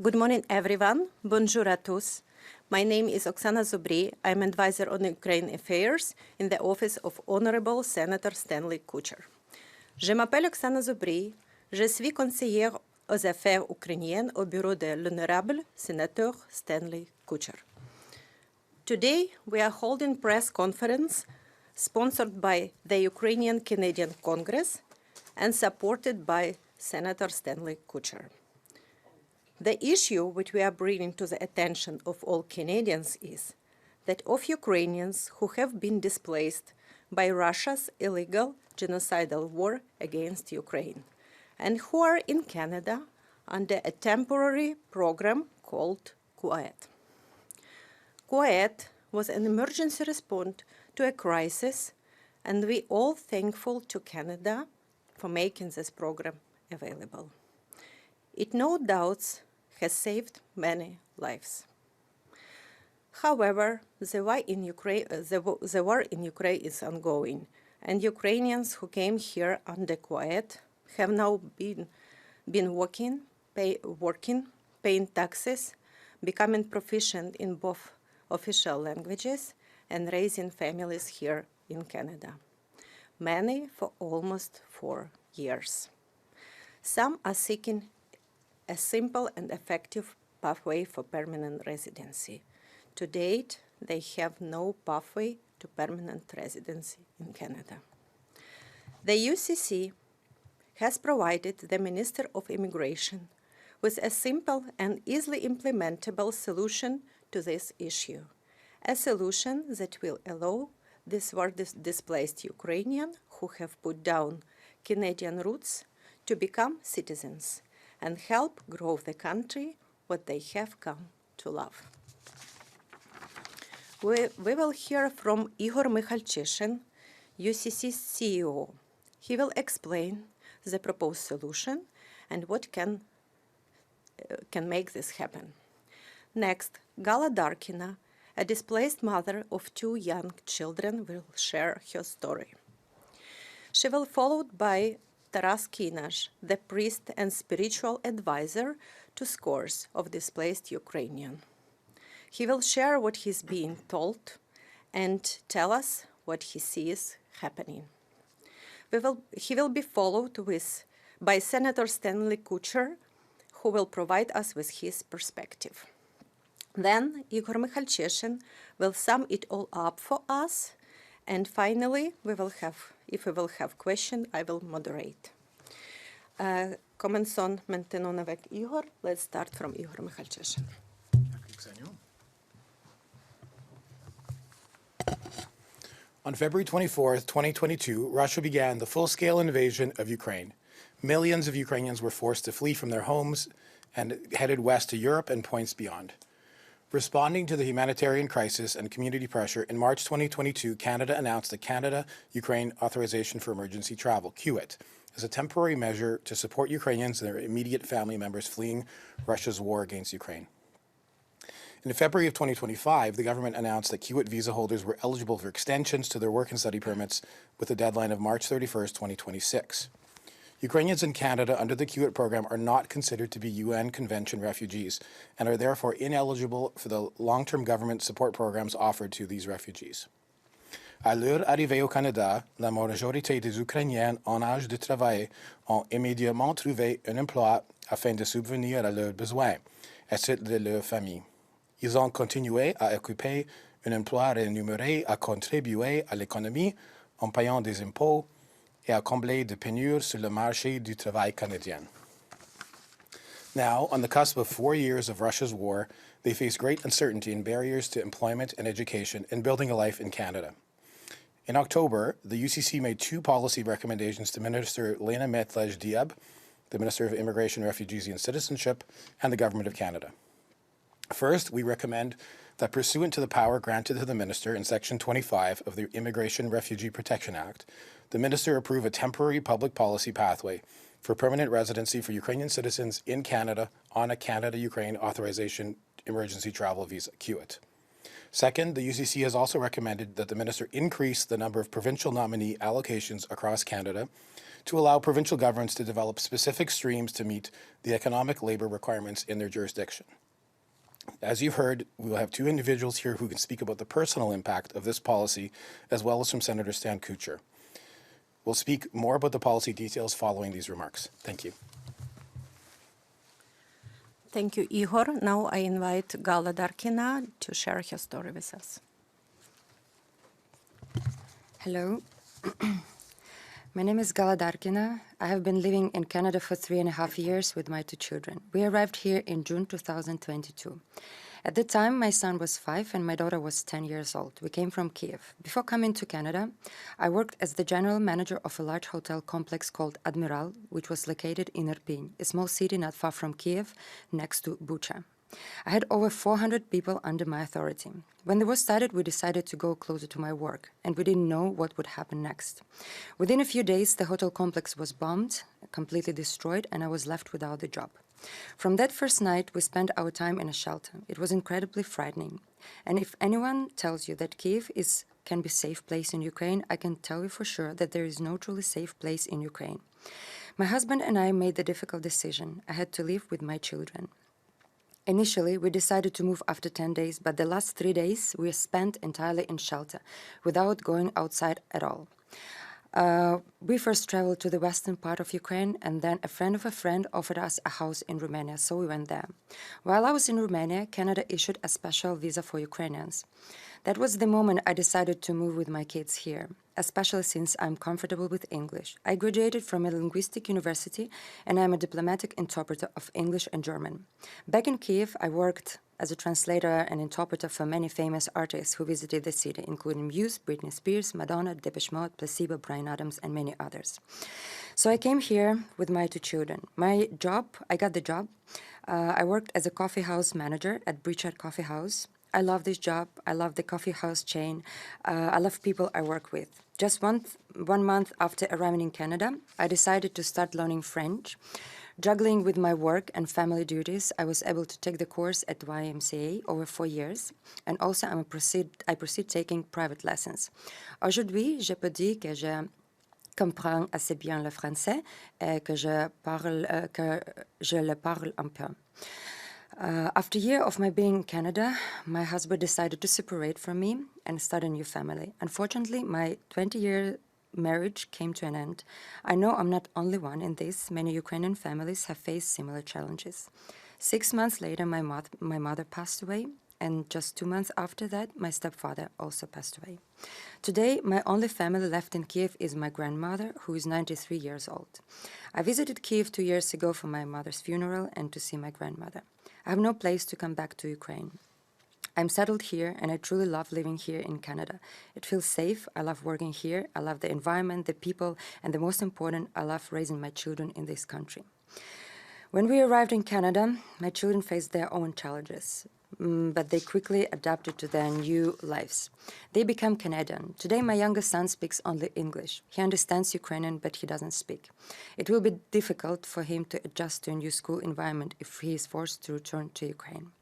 Good morning, everyone. Bonjour à tous. My name is Oksana Zubri. I'm advisor on Ukraine affairs in the office of Honorable Senator Stanley Kutcher. Je m'appelle Oksana Zubri. Je suis conseillère aux affaires ukrainiennes au bureau de l'Honorable Senator Stanley Kutcher. Today, we are holding press conference sponsored by the Ukrainian Canadian Congress and supported by Senator Stanley Kutcher. The issue which we are bringing to the attention of all Canadians is that of Ukrainians who have been displaced by Russia's illegal genocidal war against Ukraine and who are in Canada under a temporary program called QUIET. QUIET was an emergency response to a crisis, and we all thankful to Canada for making this program available. It no doubts has saved many lives. However, the war in Ukraine is ongoing, and Ukrainians who came here under QUIET have now been working, paying taxes, becoming proficient in both official languages, and raising families here in Canada, many for almost 4 years. Some are seeking a simple and effective pathway for permanent residency. To date, they have no pathway to permanent residency in Canada. The UCC has provided the Minister of Immigration with a simple and easily implementable solution to this issue, a solution that will allow these displaced Ukrainians who have put down Canadian roots to become citizens and help grow the country what they have come to love. We will hear from Ihor Michalchyshyn, UCC's CEO. He will explain the proposed solution and what can make this happen. Next, Gala Darkina, a displaced mother of 2 young children, will share her story. She will be followed by Taras Kinash, the priest and spiritual advisor to scores of displaced Ukrainians. He will share what he's being told and tell us what he sees happening. He will be followed by Senator Stanley Kutcher, who will provide us with his perspective. Then Ihor Michalchyshyn will sum it all up for us, and finally, if we will have questions, I will moderate. Commençons maintenant avec Ihor. Let's start from Ihor Michalchyshyn. On February 24, 2022, Russia began the full-scale invasion of Ukraine. Millions of Ukrainians were forced to flee from their homes and headed west to Europe and points beyond. Responding to the humanitarian crisis and community pressure, in March 2022, Canada announced the Canada-Ukraine Authorization for Emergency Travel, QUIT, as a temporary measure to support Ukrainians and their immediate family members fleeing Russia's war against Ukraine. In February of 2025, the government announced that QUIT visa holders were eligible for extensions to their work and study permits with a deadline of March 31, 2026. Ukrainians in Canada under the QUIT program are not considered to be UN Convention refugees and are therefore ineligible for the long-term government support programs offered to these refugees. À leur arrivée au Canada, la majorité des Ukrainiens en âge de travailler ont immédiatement trouvé un emploi afin de subvenir à leurs besoins et ceux de leur famille. Ils ont continué à occuper un emploi rémunéré, à contribuer à l'économie en payant des impôts et à combler des pénuries sur le marché du travail canadien. Now, on the cusp of 4 years of Russia's war, they face great uncertainty and barriers to employment and education and building a life in Canada. In October, the UCC made 2 policy recommendations to Minister Lena Metlej-Diab, the Minister of Immigration, Refugees and Citizenship, and the Government of Canada. First, we recommend that pursuant to the power granted to the Minister in Section 25 of the Immigration Refugee Protection Act, the Minister approve a temporary public policy pathway for permanent residency for Ukrainian citizens in Canada on a Canada-Ukraine Authorization Emergency Travel Visa, QUIT. Second, the UCC has also recommended that the Minister increase the number of provincial nominee allocations across Canada to allow provincial governments to develop specific streams to meet the economic labor requirements in their jurisdiction. As you've heard, we will have two individuals here who can speak about the personal impact of this policy, as well as from Senator Stan Kutcher. We'll speak more about the policy details following these remarks. Thank you. Thank you, Ihor. Now I invite Gala Darkina to share her story with us. Hello. My name is Gala Darkina. I have been living in Canada for 3.5 years with my 2 children. We arrived here in June 2022. At the time, my son was 5 and my daughter was 10 years old. We came from Kiev. Before coming to Canada, I worked as the general manager of a large hotel complex called Admiral, which was located in Irpin, a small city not far from Kiev, next to Bucha. I had over 400 people under my authority. When the war started, we decided to go closer to my work, and we didn't know what would happen next. Within a few days, the hotel complex was bombed, completely destroyed, and I was left without a job. From that first night, we spent our time in a shelter. It was incredibly frightening. And if anyone tells you that Kiev can be a safe place in Ukraine, I can tell you for sure that there is no truly safe place in Ukraine. My husband and I made the difficult decision. I had to live with my children. Initially, we decided to move after 10 days, but the last 3 days we spent entirely in shelter, without going outside at all. We first traveled to the western part of Ukraine, and then a friend of a friend offered us a house in Romania, so we went there. While I was in Romania, Canada issued a special visa for Ukrainians. That was the moment I decided to move with my kids here, especially since I'm comfortable with English. I graduated from a linguistic university, and I'm a diplomatic interpreter of English and German. Back in Kiev, I worked as a translator and interpreter for many famous artists who visited the city, including Muse, Britney Spears, Madonna, Depeche Mode, Placebo, Bryan Adams, and many others. So I came here with my 2 children. I got the job. I worked as a coffee house manager at Breachhead Coffee House. I love this job. I love the coffee house chain. I love people I work with. Just one month after arriving in Canada, I decided to start learning French. Juggling with my work and family duties, I was able to take the course at YMCA over 4 years, and also I proceed taking private lessons. Aujourd'hui, je peux dire que je comprends assez bien le français et que je le parle un peu. After a year of my being in Canada, my husband decided to separate from me and start a new family. Unfortunately, my 20-year marriage came to an end. I know I'm not only one in this. Many Ukrainian families have faced similar challenges. 6 months later, my mother passed away, and just 2 months after that, my stepfather also passed away. Today, my only family left in Kiev is my grandmother, who is 93 years old. I visited Kiev 2 years ago for my mother's funeral and to see my grandmother. I have no place to come back to Ukraine. I'm settled here, and I truly love living here in Canada. It feels safe. I love working here. I love the environment, the people, and the most important, I love raising my children in this country. When we arrived in Canada, my children faced their own challenges, but they quickly adapted to their new lives. They became Canadian. Today, my youngest son speaks only English. He understands Ukrainian, but he doesn't speak. It will be difficult for him to adjust to a new school environment if he is forced to return to Ukraine.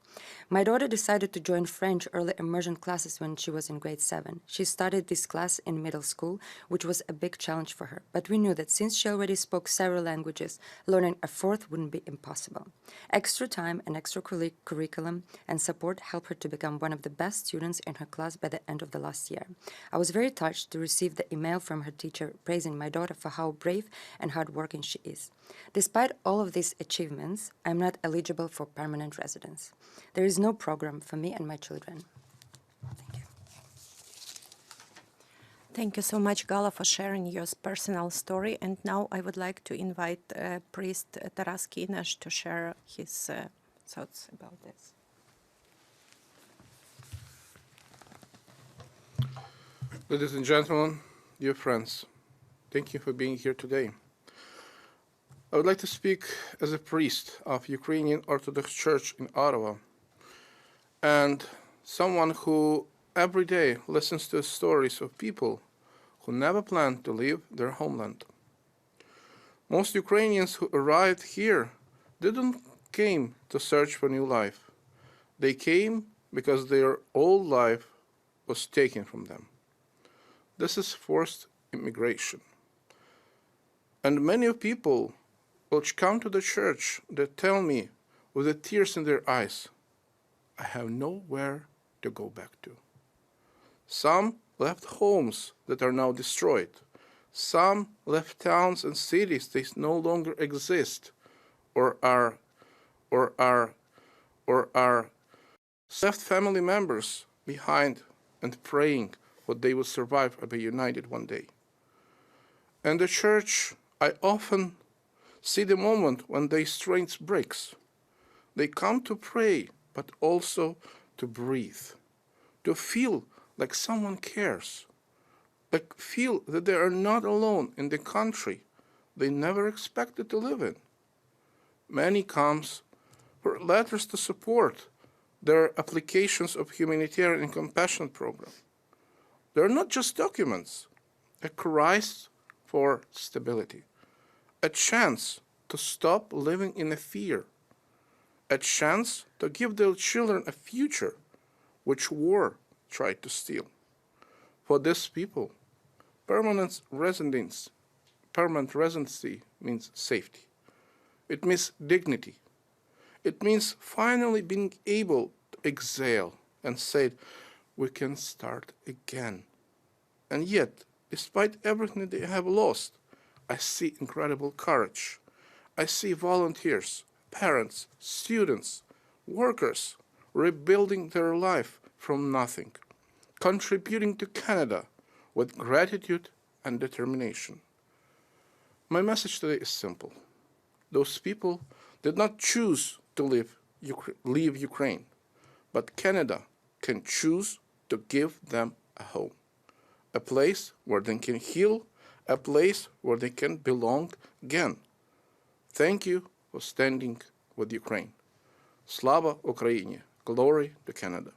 My daughter decided to join French early immersion classes when she was in grade 7. She started this class in middle school, which was a big challenge for her. But we knew that since she already spoke several languages, learning a 4th wouldn't be impossible. Extra time and extra curriculum and support helped her to become one of the best students in her class by the end of the last year. I was very touched to receive the email from her teacher praising my daughter for how brave and hardworking she is. Despite all of these achievements, I'm not eligible for permanent residence. There is no program for me and my children. Thank you. Thank you so much, Gala, for sharing your personal story. And now I would like to invite priest Taras Kines to share his thoughts about this. Ladies and gentlemen, dear friends, thank you for being here today. I would like to speak as a priest of Ukrainian Orthodox Church in Ottawa, and someone who every day listens to stories of people who never planned to leave their homeland. Most Ukrainians who arrived here didn't came to search for new life. They came because their old life was taken from them. This is forced immigration. And many people which come to the church that tell me with the tears in their eyes, I have nowhere to go back to. Some left homes that are now destroyed. Some left towns and cities that no longer exist or are left family members behind and praying that they will survive and be united one day. And the church, I often see the moment when their strength breaks. They come to pray, but also to breathe, to feel like someone cares, like feel that they are not alone in the country they never expected to live in. Many comes for letters to support their applications of humanitarian and compassion program. They are not just documents, a cry for stability, a chance to stop living in a fear, a chance to give their children a future which war tried to steal. For these people, permanent residency means safety. It means dignity. It means finally being able to exhale and say, we can start again. And yet, despite everything they have lost, I see incredible courage. I see volunteers, parents, students, workers rebuilding their life from nothing, contributing to Canada with gratitude and determination. My message today is simple. Those people did not choose to leave Ukraine, but Canada can choose to give them a home, a place where they can heal, a place where they can belong again. Thank you for standing with Ukraine. Slava Ukraini! Glory to Canada.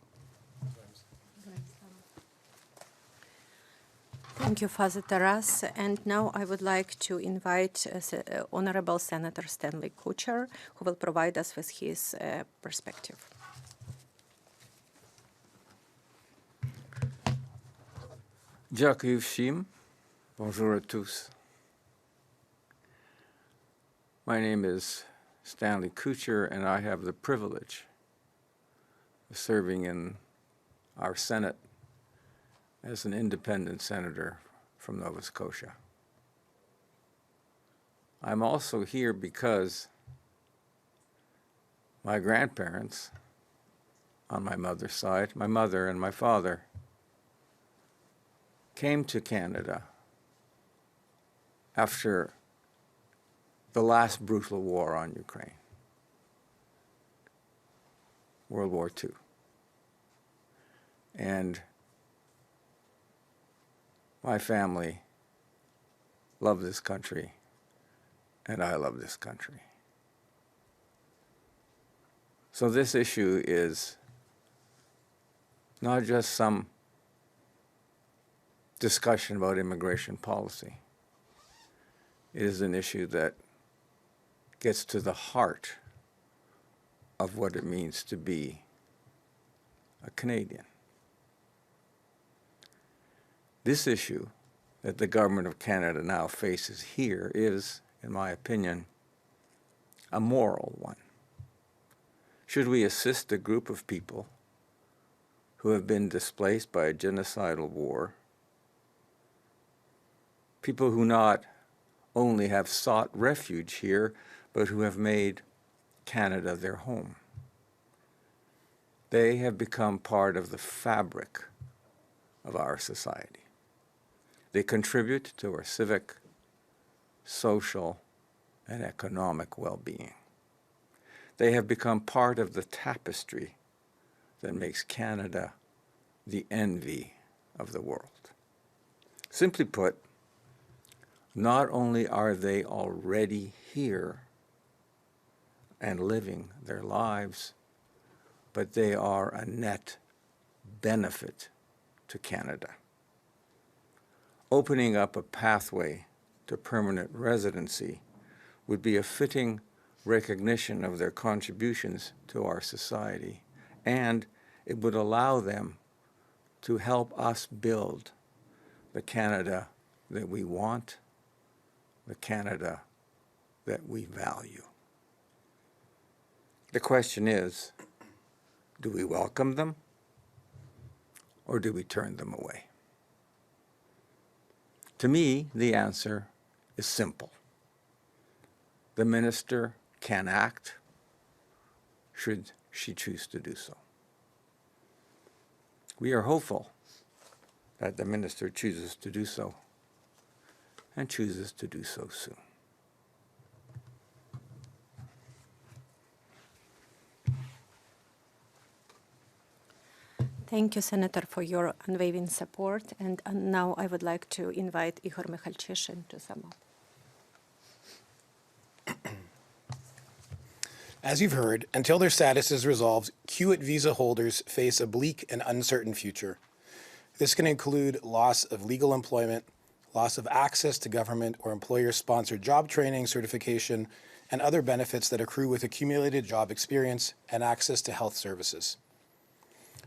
Thank you, Father Taras. And now I would like to invite Honorable Senator Stanley Kutcher, who will provide us with his perspective. Дякую всім. Bonjour à tous. My name is Stanley Kutcher, and I have the privilege of serving in our Senate as an independent senator from Nova Scotia. I'm also here because my grandparents on my mother's side, my mother and my father, came to Canada after the last brutal war on Ukraine, World War II. And my family loved this country, and I love this country. So this issue is not just some discussion about immigration policy. It is an issue that gets to the heart of what it means to be a Canadian. This issue that the government of Canada now faces here is, in my opinion, a moral one. Should we assist a group of people who have been displaced by a genocidal war, people who not only have sought refuge here, but who have made Canada their home? They have become part of the fabric of our society. They contribute to our civic, social, and economic well-being. They have become part of the tapestry that makes Canada the envy of the world. Simply put, not only are they already here and living their lives, but they are a net benefit to Canada. Opening up a pathway to permanent residency would be a fitting recognition of their contributions to our society, and it would allow them to help us build the Canada that we want the Canada that we value. The question is, do we welcome them or do we turn them away? To me, the answer is simple. The minister can act should she choose to do so. We are hopeful that the minister chooses to do so and chooses to do so soon. Thank you, Senator, for your unwavering support. And now I would like to invite Ihor Michalchyshyn to sum up. As you've heard, until their status is resolved, Kiewit visa holders face a bleak and uncertain future. This can include loss of legal employment, loss of access to government or employer-sponsored job training, certification, and other benefits that accrue with accumulated job experience and access to health services.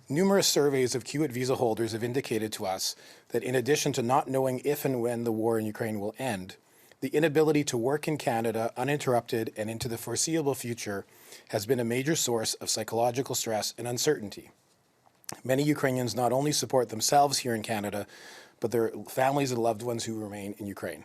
Numerous surveys of Kiewit visa holders have indicated to us that in addition to not knowing if and when the war in Ukraine will end, the inability to work in Canada uninterrupted and into the foreseeable future has been a major source of psychological stress and uncertainty. Many Ukrainians not only support themselves here in Canada, but their families and loved ones who remain in Ukraine.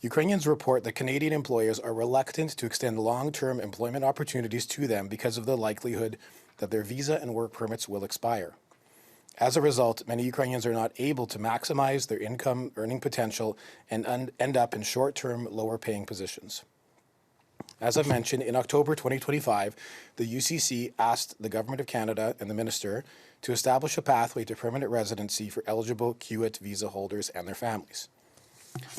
Ukrainians report that Canadian employers are reluctant to extend long-term employment opportunities to them because of the likelihood that their visa and work permits will expire. As a result, many Ukrainians are not able to maximize their income earning potential and end up in short-term, lower-paying positions. As I've mentioned, in October 2025, the UCC asked the Government of Canada and the Minister to establish a pathway to permanent residency for eligible Kiewit visa holders and their families.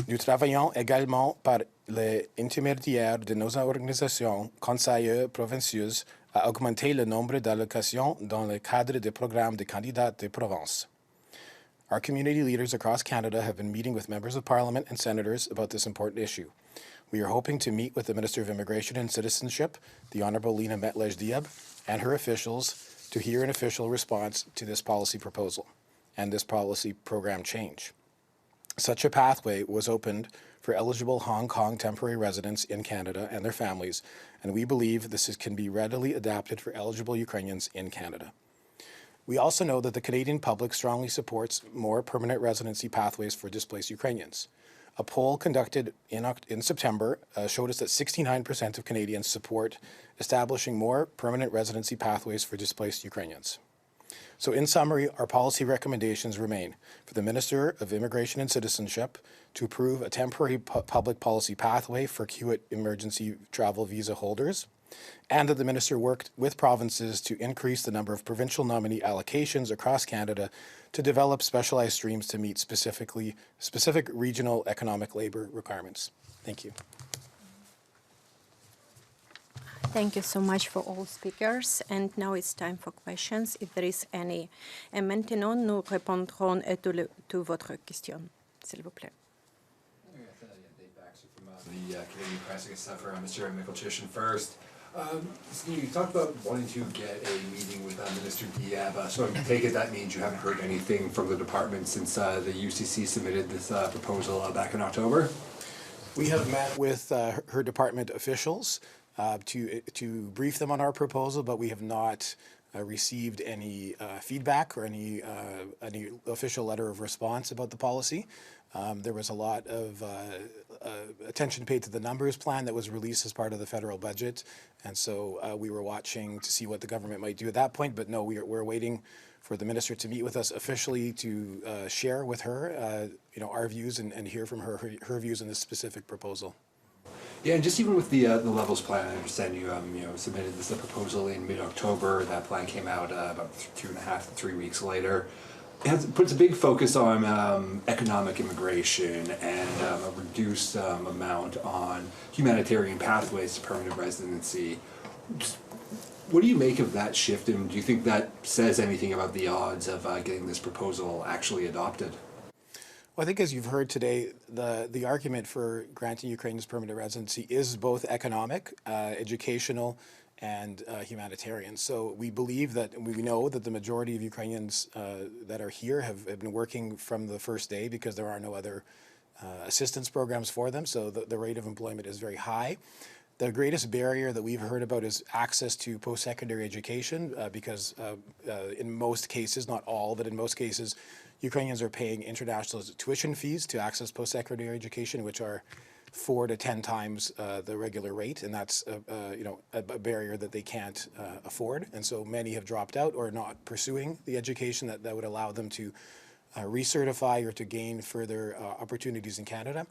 Nous travaillons également par l'intermédiaire de nos organisations conseillères provinciales à augmenter le nombre d'allocations dans le cadre des programmes de candidats de province. Our community leaders across Canada have been meeting with members of Parliament and senators about this important issue. We are hoping to meet with the Minister of Immigration and Citizenship, the Honourable Lena Metlej-Diab, and her officials to hear an official response to this policy proposal and this policy program change. Such a pathway was opened for eligible Hong Kong temporary residents in Canada and their families, and we believe this can be readily adapted for eligible Ukrainians in Canada. We also know that the Canadian public strongly supports more permanent residency pathways for displaced Ukrainians. A poll conducted in September showed us that 69% of Canadians support establishing more permanent residency pathways for displaced Ukrainians. So in summary, our policy recommendations remain for the Minister of Immigration and Citizenship to approve a temporary public policy pathway for Kiewit emergency travel visa holders, and that the Minister worked with provinces to increase the number of provincial nominee allocations across Canada to develop specialized streams to meet specific regional economic labor requirements. Thank you. Thank you so much for all speakers. And now it's time for questions, if there is any. Et maintenant, nous répondrons à toutes votre question, s'il vous plaît. Dave Baxter from the Canadian Press. I guess for Mr. Michalchyshyn first. Steve, you talked about wanting to get a meeting with Minister Diab. So I take it that means you haven't heard anything from the department since the UCC submitted this proposal back in October? We have met with her department officials to brief them on our proposal, but we have not received any feedback or any official letter of response about the policy. There was a lot of attention paid to the numbers plan that was released as part of the federal budget, and so we were watching to see what the government might do at that point. But no, we're waiting for the minister to meet with us officially to share with her, our views and hear from her views on this specific proposal. Yeah, and just even with the levels plan, I understand you submitted this proposal in mid-October. That plan came out about 2.5 to 3 weeks later. It puts a big focus on economic immigration and a reduced amount on humanitarian pathways to permanent residency. What do you make of that shift, and do you think that says anything about the odds of getting this proposal actually adopted? Well, I think as you've heard today, the argument for granting Ukrainians permanent residency is both economic, educational, and humanitarian. So we believe that, we know that the majority of Ukrainians that are here have been working from the first day because there are no other assistance programs for them, so the rate of employment is very high. The greatest barrier that we've heard about is access to post-secondary education because in most cases, not all, but in most cases, Ukrainians are paying international tuition fees to access post-secondary education, which are 4 to 10 times the regular rate, and that's a barrier that they can't afford. And so many have dropped out or not pursuing the education that would allow them to recertify or to gain further opportunities in Canada.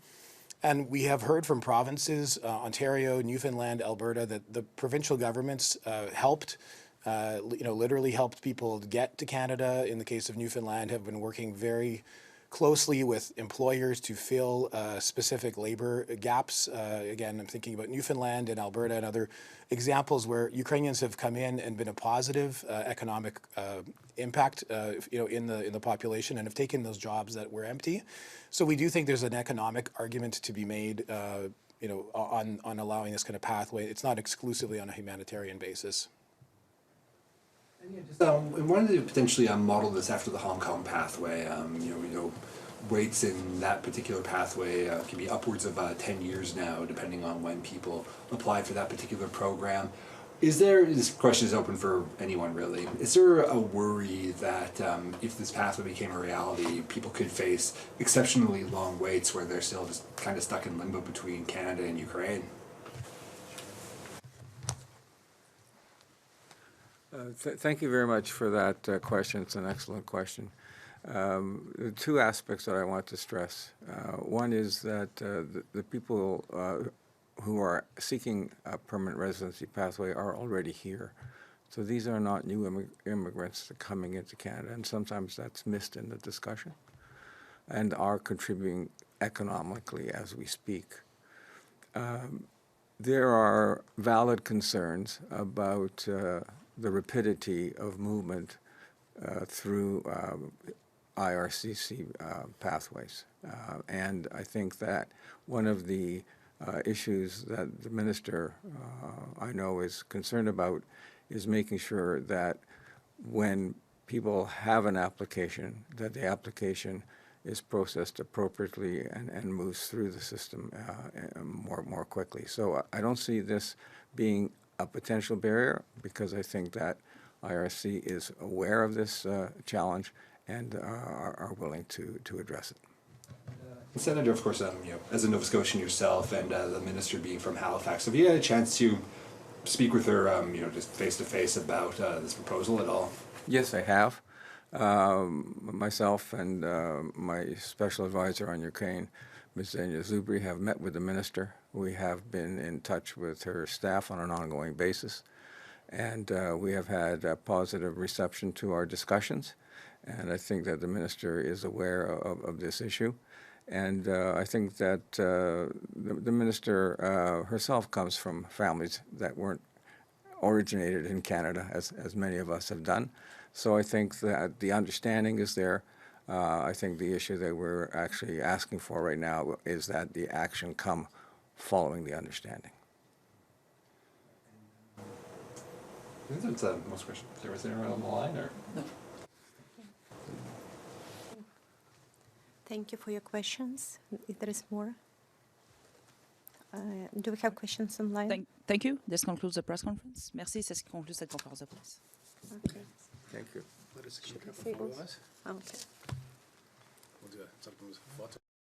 And we have heard from provinces, Ontario, Newfoundland, Alberta, that the provincial governments helped, literally helped people get to Canada. In the case of Newfoundland, have been working very closely with employers to fill specific labor gaps. Again, I'm thinking about Newfoundland and Alberta and other examples where Ukrainians have come in and been a positive economic impact, in the population and have taken those jobs that were empty. So we do think there's an economic argument to be made, on allowing this kind of pathway. It's not exclusively on a humanitarian basis. We wanted to potentially model this after the Hong Kong pathway. Waits in that particular pathway can be upwards of 10 years now, depending on when people apply for that particular program. This question is open for anyone really, is there a worry that if this pathway became a reality, people could face exceptionally long waits where they're still just kind of stuck in limbo between Canada and Ukraine? Thank you very much for that question. It's an excellent question. There are two aspects that I want to stress. One is that the people who are seeking a permanent residency pathway are already here. So these are not new immigrants coming into Canada, and sometimes that's missed in the discussion, and are contributing economically as we speak. There are valid concerns about the rapidity of movement through IRCC pathways. And I think that one of the issues that the minister, I know, is concerned about is making sure that when people have an application, that the application is processed appropriately and moves through the system more quickly. So I don't see this being a potential barrier because I think that IRC is aware of this challenge and are willing to address it. Senator, of course, as a Nova Scotian yourself and the minister being from Halifax, have you had a chance to speak with her, just face to face about this proposal at all? Yes, I have. Myself and my special advisor on Ukraine, Ms. Zhenya Zubri, have met with the minister. We have been in touch with her staff on an ongoing basis, and we have had a positive reception to our discussions. And I think that the minister is aware of this issue. And I think that the minister herself comes from families that weren't originated in Canada, as many of us have done. So I think that the understanding is there. I think the issue that we're actually asking for right now is that the action come following the understanding. I think that's most questions. Was there anyone on the line? Or? No. Thank you for your questions. If there is more. Do we have questions online? Thank you. This concludes the press conference. Merci. C'est ce qui conclut cette conférence de presse. Okay. Thank you. Let us Okay. We'll do a